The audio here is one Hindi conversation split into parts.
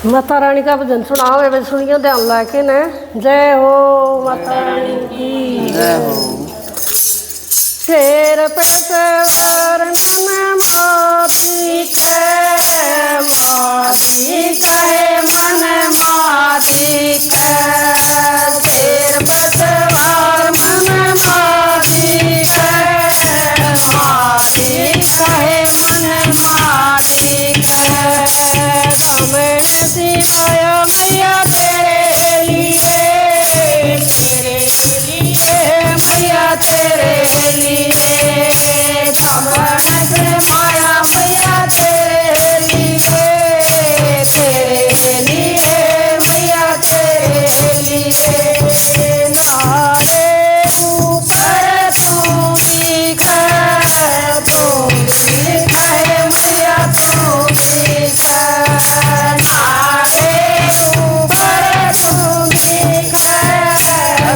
माता रानी का भजन सुनाओ। ये भजन सुनियो ध्यान लाके न। जय हो माता रानी की जय हो। शेर पे सवार मन मालिक है, मालिक है मन मालिक है। शेर पे सवार मन मालिक है, मालिक है मन मालिक है। दमन सिवाया मैया तेरे लिए, तेरे लिए मैया तेरे लिए। दमन से माया मैया तेरे लिए, तेरे लिए मैया तेरे लिए। नारे ऊपर तू दिख, तू दिख है मैया तू दिख। नारे ऊपर तू दिख,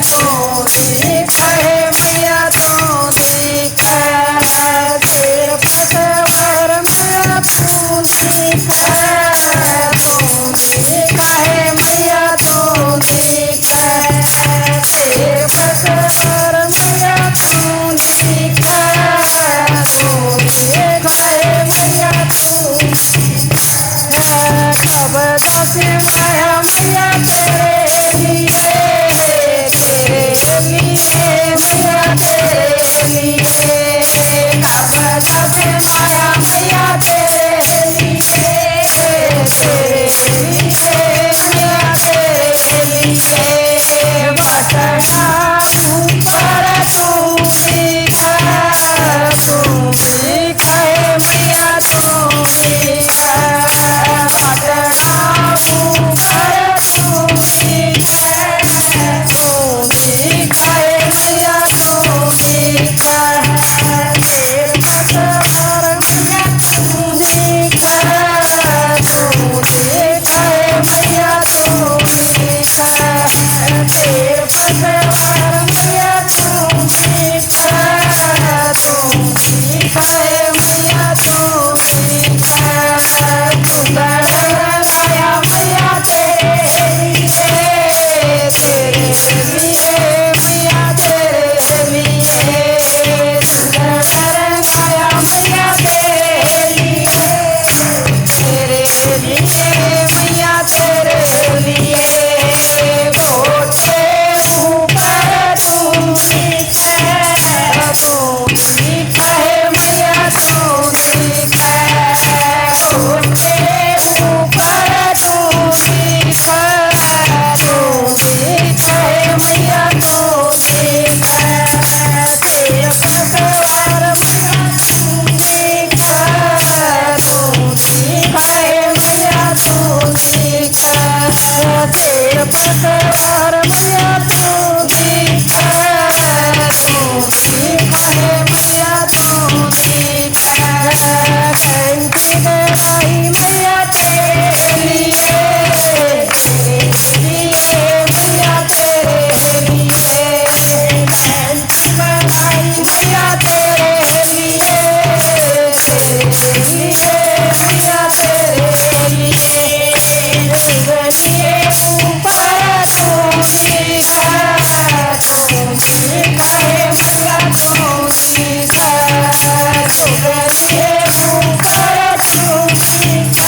तू दिख है मैया तू दिख। सिर पर सवार मैया तू दिख, तू दिख है मैया तू दिख। सिर पर सवार मैया तू दिख, तू दिख है मैया तू। कब दस माया मैया तेरे लिए, तेरे लिए मैया तेरे लिए। कब दस माया मैया तेरे लिए, तेरे लिए मैया तेरे लिए। बटना ऊपर तू दिख, तू दिख है मैया तू दिख। बटना ऊपर तू दिख, तू दिख है मैया तू दिख। शेर पर सवार मैया तू दिख, तू दिख है मैया तू दिख। शेर पर सवार मैया तू दिख, तू दिख है मैया तू दिख। माया मैया तेरे लिए, तेरे लिए मैया तेरे लिए। माया मैया तेरे लिए, तेरे लिए मैया तेरे लिए। गोटे ऊपर तू दिख, तू दिख है मैया तू दिख। गोटे ऊपर तू दिख, तू दिख है मैया तू दिख। सिर पर सवार मैया तू दिख, तू दिख है मैया तू दिख। सिर पर सवार मैया तू दिख, तू दिख है मैया तू दिख। घंटी गड़ाई मैया तेरे लिए, तेरे लिए मैया तेरे लिए। घंटी गड़ाई मैया तेरे लिए, तेरे लिए मैया तेरे लिए। गगनिए ऊपर तू दिख, तू दिख है मैया तू दिख। गगनिए ऊपर तू दिख,